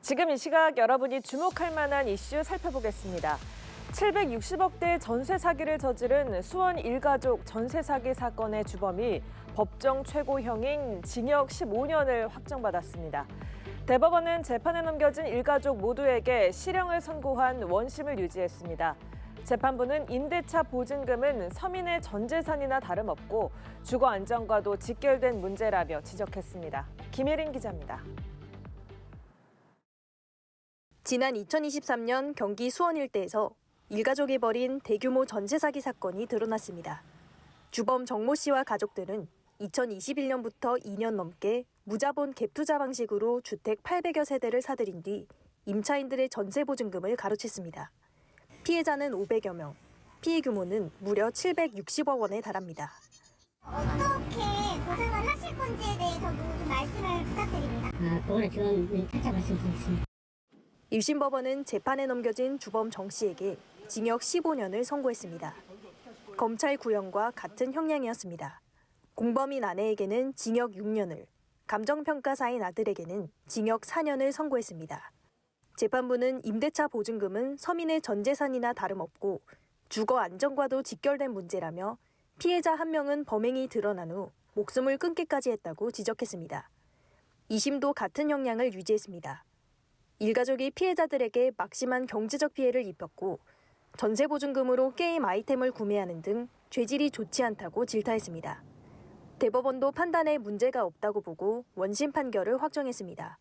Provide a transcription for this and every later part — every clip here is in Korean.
지금 이 시각 여러분이 주목할 만한 이슈 살펴보겠습니다. 760억대 전세 사기를 저지른 수원 일가족 전세 사기 사건의 주범이 법정 최고형인 징역 15년을 확정받았습니다. 대법원은 재판에 넘겨진 일가족 모두에게 실형을 선고한 원심을 유지했습니다. 재판부는 임대차 보증금은 서민의 전 재산이나 다름없고 주거 안정과도 직결된 문제라며 지적했습니다. 김예린 기자입니다. 지난 2023년 경기 수원 일대에서 일가족이 벌인 대규모 전세 사기 사건이 드러났습니다. 주범 정모 씨와 가족들은 2021년부터 2년 넘게 무자본 갭 투자 방식으로 주택 800여 세대를 사들인 뒤 임차인들의 전세 보증금을 가로챘습니다. 피해자는 500여 명, 피해 규모는 무려 760억 원에 달합니다. 어떻게 보상을 하실 건지에 대해서도 좀 말씀을 부탁드립니다. 그거는 지금 살짝 말씀드리겠습니다. 1심 법원은 재판에 넘겨진 주범 정 씨에게 징역 15년을 선고했습니다. 검찰 구형과 같은 형량이었습니다. 공범인 아내에게는 징역 6년을, 감정평가사인 아들에게는 징역 4년을 선고했습니다. 재판부는 임대차 보증금은 서민의 전 재산이나 다름없고 주거 안정과도 직결된 문제라며 피해자 한 명은 범행이 드러난 후 목숨을 끊기까지 했다고 지적했습니다. 2심도 같은 형량을 유지했습니다. 일가족이 피해자들에게 막심한 경제적 피해를 입혔고 전세 보증금으로 게임 아이템을 구매하는 등 죄질이 좋지 않다고 질타했습니다. 대법원도 판단에 문제가 없다고 보고 원심 판결을 확정했습니다.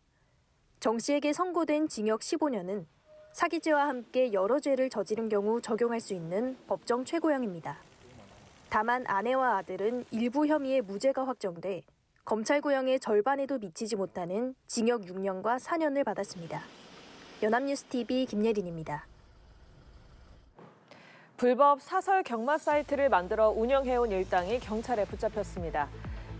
정 씨에게 선고된 징역 15년은 사기죄와 함께 여러 죄를 저지른 경우 적용할 수 있는 법정 최고형입니다. 다만 아내와 아들은 일부 혐의의 무죄가 확정돼 검찰 구형의 절반에도 미치지 못하는 징역 6년과 4년을 받았습니다. 연합뉴스TV 김예린입니다. 불법 사설 경마 사이트를 만들어 운영해온 일당이 경찰에 붙잡혔습니다.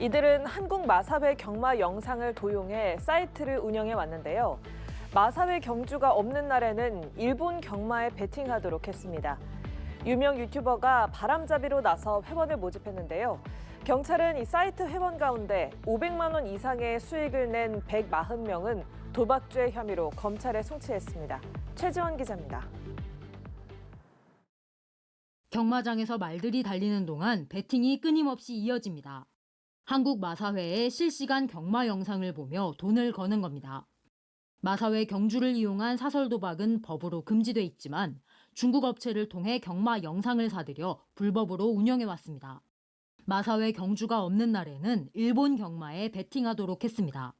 이들은 한국 마사회 경마 영상을 도용해 사이트를 운영해 왔는데요. 마사회 경주가 없는 날에는 일본 경마에 베팅하도록 했습니다. 유명 유튜버가 바람잡이로 나서 회원을 모집했는데요. 경찰은 이 사이트 회원 가운데 500만 원 이상의 수익을 낸 140명은 도박죄 혐의로 검찰에 송치했습니다. 최지원 기자입니다. 경마장에서 말들이 달리는 동안 배팅이 끊임없이 이어집니다. 한국 마사회의 실시간 경마 영상을 보며 돈을 거는 겁니다. 마사회 경주를 이용한 사설 도박은 법으로 금지돼 있지만 중국 업체를 통해 경마 영상을 사들여 불법으로 운영해왔습니다. 마사회 경주가 없는 날에는 일본 경마에 베팅하도록 했습니다.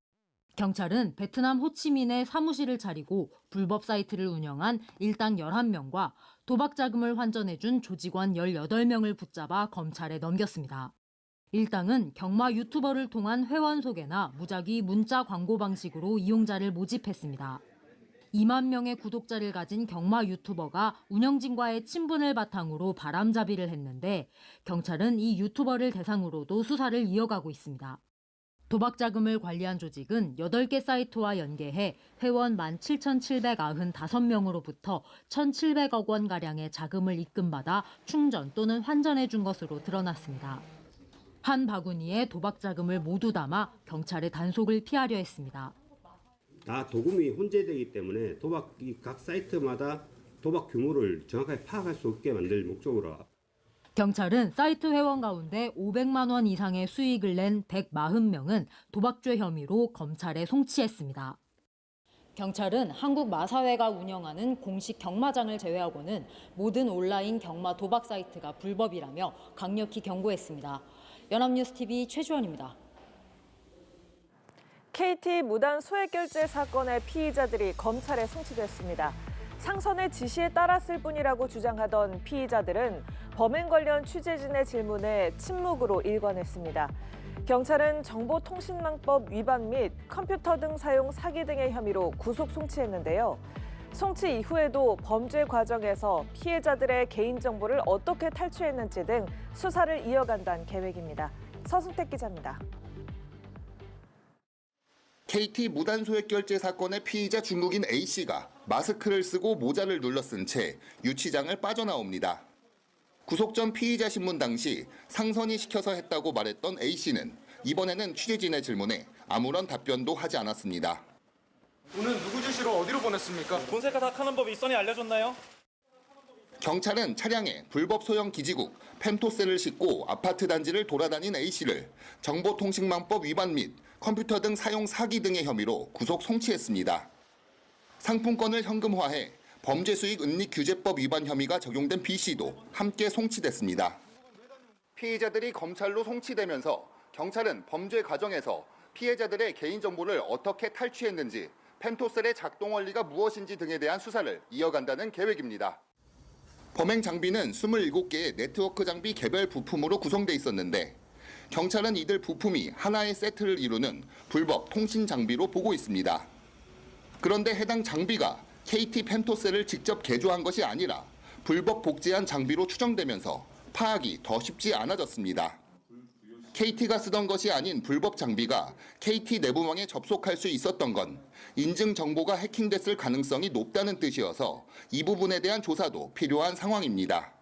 경찰은 베트남 호치민에 사무실을 차리고 불법 사이트를 운영한 일당 11명과 도박 자금을 환전해준 조직원 18명을 붙잡아 검찰에 넘겼습니다. 일당은 경마 유튜버를 통한 회원 소개나 무작위 문자 광고 방식으로 이용자를 모집했습니다. 2만 명의 구독자를 가진 경마 유튜버가 운영진과의 친분을 바탕으로 바람잡이를 했는데 경찰은 이 유튜버를 대상으로도 수사를 이어가고 있습니다. 도박 자금을 관리한 조직은 8개 사이트와 연계해 회원 17,795명으로부터 1,700억 원가량의 자금을 입금받아 충전 또는 환전해 준 것으로 드러났습니다. 한 바구니에 도박 자금을 모두 담아 경찰의 단속을 피하려 했습니다. 다 도금이 혼재되기 때문에 각 사이트마다 도박 규모를 정확하게 파악할 수 없게 만들 목적으로. 경찰은 사이트 회원 가운데 500만 원 이상의 수익을 낸 140명은 도박죄 혐의로 검찰에 송치했습니다. 경찰은 한국 마사회가 운영하는 공식 경마장을 제외하고는 모든 온라인 경마 도박 사이트가 불법이라며 강력히 경고했습니다. 연합뉴스TV 최주원입니다. KT 무단 소액 결제 사건의 피의자들이 검찰에 송치됐습니다. 상선의 지시에 따랐을 뿐이라고 주장하던 피의자들은 범행 관련 취재진의 질문에 침묵으로 일관했습니다. 경찰은 정보통신망법 위반 및 컴퓨터 등 사용 사기 등의 혐의로 구속 송치했는데요. 송치 이후에도 범죄 과정에서 피해자들의 개인정보를 어떻게 탈취했는지 등 수사를 이어간다는 계획입니다. 서순택 기자입니다. KT 무단 소액 결제 사건의 피의자 중국인 A씨가 마스크를 쓰고 모자를 눌러 쓴 채 유치장을 빠져나옵니다. 구속 전 피의자 신문 당시 상선이 시켜서 했다고 말했던 A씨는 이번에는 취재진의 질문에 아무런 답변도 하지 않았습니다. 오늘 누구 지시로 뻔했습니까? 본세카 닭하는 법이 뻔히 알려줬나요? 경찰은 차량에 불법 소형 기지국 펜토셀을 싣고 아파트 단지를 돌아다닌 A씨를 정보통신망법 위반 및 컴퓨터 등 사용 사기 등의 혐의로 구속 송치했습니다. 상품권을 현금화해 범죄수익은닉규제법 위반 혐의가 적용된 B씨도 함께 송치됐습니다. 피의자들이 검찰로 송치되면서 경찰은 범죄 과정에서 피해자들의 개인정보를 어떻게 탈취했는지, 펜토셀의 작동 원리가 무엇인지 등에 대한 수사를 이어간다는 계획입니다. 범행 장비는 27개의 네트워크 장비 개별 부품으로 구성돼 있었는데 경찰은 이들 부품이 하나의 세트를 이루는 불법 통신 장비로 보고 있습니다. 그런데 해당 장비가 KT 펜토셀을 직접 개조한 것이 아니라 불법 복제한 장비로 추정되면서 파악이 더 쉽지 않아졌습니다. KT가 쓰던 것이 아닌 불법 장비가 KT 내부망에 접속할 수 있었던 건 인증 정보가 해킹됐을 가능성이 높다는 뜻이어서 이 부분에 대한 조사도 필요한 상황입니다.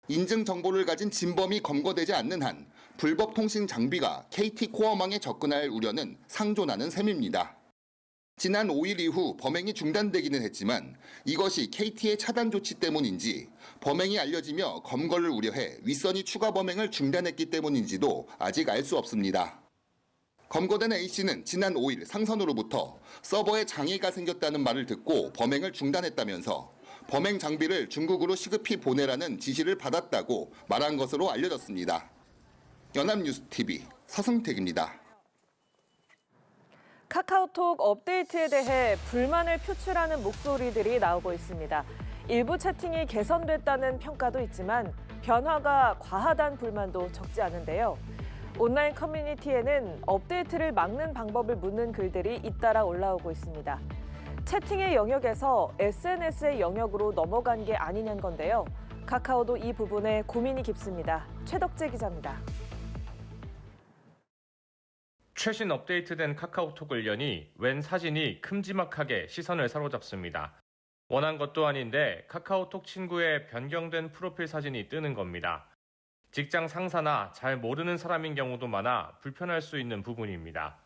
인증 정보를 가진 진범이 검거되지 않는 한 불법 통신 장비가 KT 코어망에 접근할 우려는 상존하는 셈입니다. 지난 5일 이후 범행이 중단되기는 했지만 이것이 KT의 차단 조치 때문인지 범행이 알려지며 검거를 우려해 윗선이 추가 범행을 중단했기 때문인지도 아직 알 수 없습니다. 검거된 A씨는 지난 5일 상선으로부터 서버에 장애가 생겼다는 말을 듣고 범행을 중단했다면서 범행 장비를 중국으로 시급히 보내라는 지시를 받았다고 말한 것으로 알려졌습니다. 연합뉴스TV 서승택입니다. 카카오톡 업데이트에 대해 불만을 표출하는 목소리들이 나오고 있습니다. 일부 채팅이 개선됐다는 평가도 있지만 변화가 과하다는 불만도 적지 않은데요. 온라인 커뮤니티에는 업데이트를 막는 방법을 묻는 글들이 잇따라 올라오고 있습니다. 채팅의 영역에서 SNS의 영역으로 넘어간 게 아니냐는 건데요. 카카오도 이 부분에 고민이 깊습니다. 최덕재 기자입니다. 최신 업데이트된 카카오톡을 여니 웬 사진이 큼지막하게 시선을 사로잡습니다. 원한 것도 아닌데 카카오톡 친구의 변경된 프로필 사진이 뜨는 겁니다. 직장 상사나 잘 모르는 사람인 경우도 많아 불편할 수 있는 부분입니다.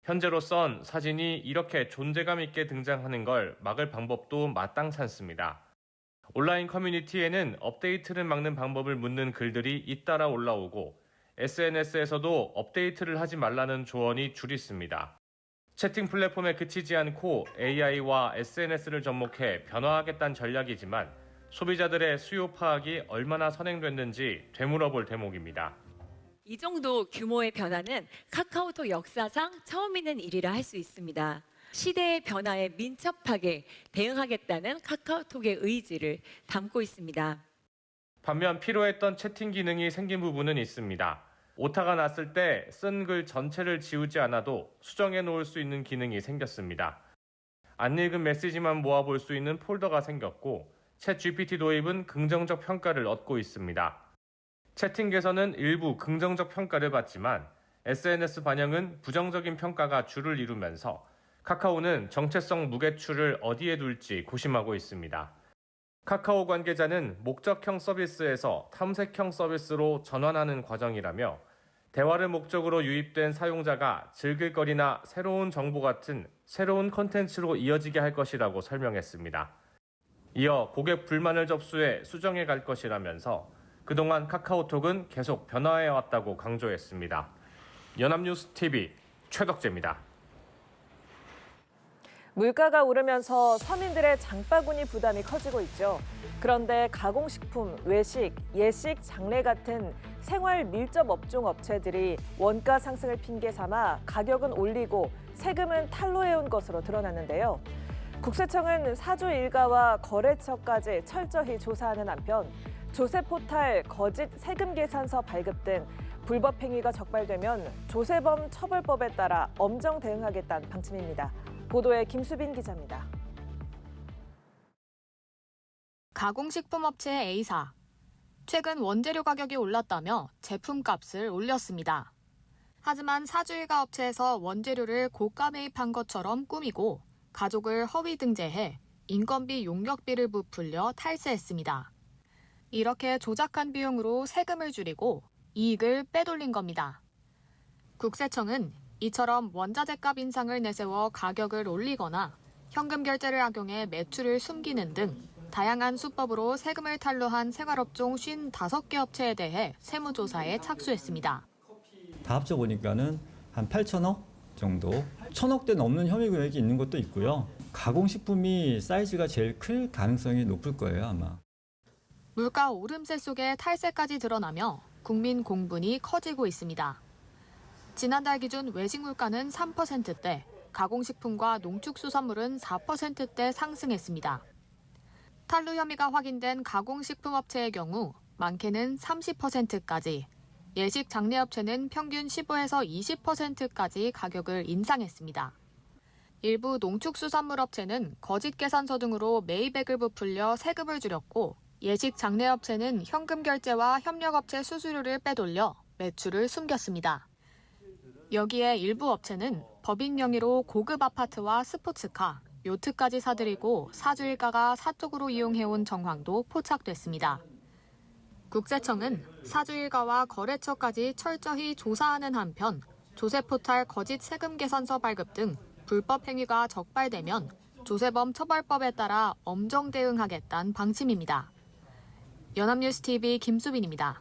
현재로선 사진이 이렇게 존재감 있게 등장하는 걸 막을 방법도 마땅찮습니다. 온라인 커뮤니티에는 업데이트를 막는 방법을 묻는 글들이 잇따라 올라오고 SNS에서도 업데이트를 하지 말라는 조언이 줄있습니다. 채팅 플랫폼에 그치지 않고 AI와 SNS를 접목해 변화하겠다는 전략이지만 소비자들의 수요 파악이 얼마나 선행됐는지 되물어볼 대목입니다. 이 정도 규모의 변화는 카카오톡 역사상 처음 있는 일이라 할 수 있습니다. 시대의 변화에 민첩하게 대응하겠다는 카카오톡의 의지를 담고 있습니다. 반면 필요했던 채팅 기능이 생긴 부분은 있습니다. 오타가 났을 때 쓴 글 전체를 지우지 않아도 수정해 놓을 수 있는 기능이 생겼습니다. 안 읽은 메시지만 모아볼 수 있는 폴더가 생겼고 챗GPT 도입은 긍정적 평가를 얻고 있습니다. 채팅 개선은 일부 긍정적 평가를 받지만 SNS 반영은 부정적인 평가가 주를 이루면서 카카오는 정체성 무게추를 어디에 둘지 고심하고 있습니다. 카카오 관계자는 목적형 서비스에서 탐색형 서비스로 전환하는 과정이라며 대화를 목적으로 유입된 사용자가 즐길 거리나 새로운 정보 같은 새로운 콘텐츠로 이어지게 할 것이라고 설명했습니다. 이어 고객 불만을 접수해 수정해 갈 것이라면서 그동안 카카오톡은 계속 변화해 왔다고 강조했습니다. 연합뉴스TV 최덕재입니다. 물가가 오르면서 서민들의 장바구니 부담이 커지고 있죠. 그런데 가공식품, 외식, 예식, 장례 같은 생활 밀접 업종 업체들이 원가 상승을 핑계 삼아 가격은 올리고 세금은 탈루해온 것으로 드러났는데요. 국세청은 사주 일가와 거래처까지 철저히 조사하는 한편 조세 포탈, 거짓 세금 계산서 발급 등 불법 행위가 적발되면 조세범 처벌법에 따라 엄정 대응하겠다는 방침입니다. 보도에 김수빈 기자입니다. 가공식품업체 A사. 최근 원재료 가격이 올랐다며 제품값을 올렸습니다. 하지만 사주일가 업체에서 원재료를 고가 매입한 것처럼 꾸미고 가족을 허위 등재해 인건비 용역비를 부풀려 탈세했습니다. 이렇게 조작한 비용으로 세금을 줄이고 이익을 빼돌린 겁니다. 국세청은 이처럼 원자재값 인상을 내세워 가격을 올리거나 현금 결제를 악용해 매출을 숨기는 등 다양한 수법으로 세금을 탈루한 생활업종 55개 업체에 대해 세무조사에 착수했습니다. 다 합쳐 보니까는 한 8천억 정도, 1,000억대 넘는 혐의 금액이 있는 것도 있고요. 가공식품이 사이즈가 제일 클 가능성이 높을 거예요, 아마. 물가 오름세 속에 탈세까지 드러나며 국민 공분이 커지고 있습니다. 지난달 기준 외식 물가는 3%대, 가공식품과 농축수산물은 4%대 상승했습니다. 탈루 혐의가 확인된 가공식품 업체의 경우 많게는 30%까지, 예식 장례업체는 평균 15에서 20%까지 가격을 인상했습니다. 일부 농축수산물 업체는 거짓 계산서 등으로 매입액을 부풀려 세금을 줄였고, 예식 장례업체는 현금 결제와 협력업체 수수료를 빼돌려 매출을 숨겼습니다. 여기에 일부 업체는 법인 명의로 고급 아파트와 스포츠카, 요트까지 사들이고 사주일가가 사적으로 이용해온 정황도 포착됐습니다. 국세청은 사주일가와 거래처까지 철저히 조사하는 한편 조세포탈 거짓 세금 계산서 발급 등 불법 행위가 적발되면 조세범 처벌법에 따라 엄정 대응하겠다는 방침입니다. 연합뉴스TV 김수빈입니다.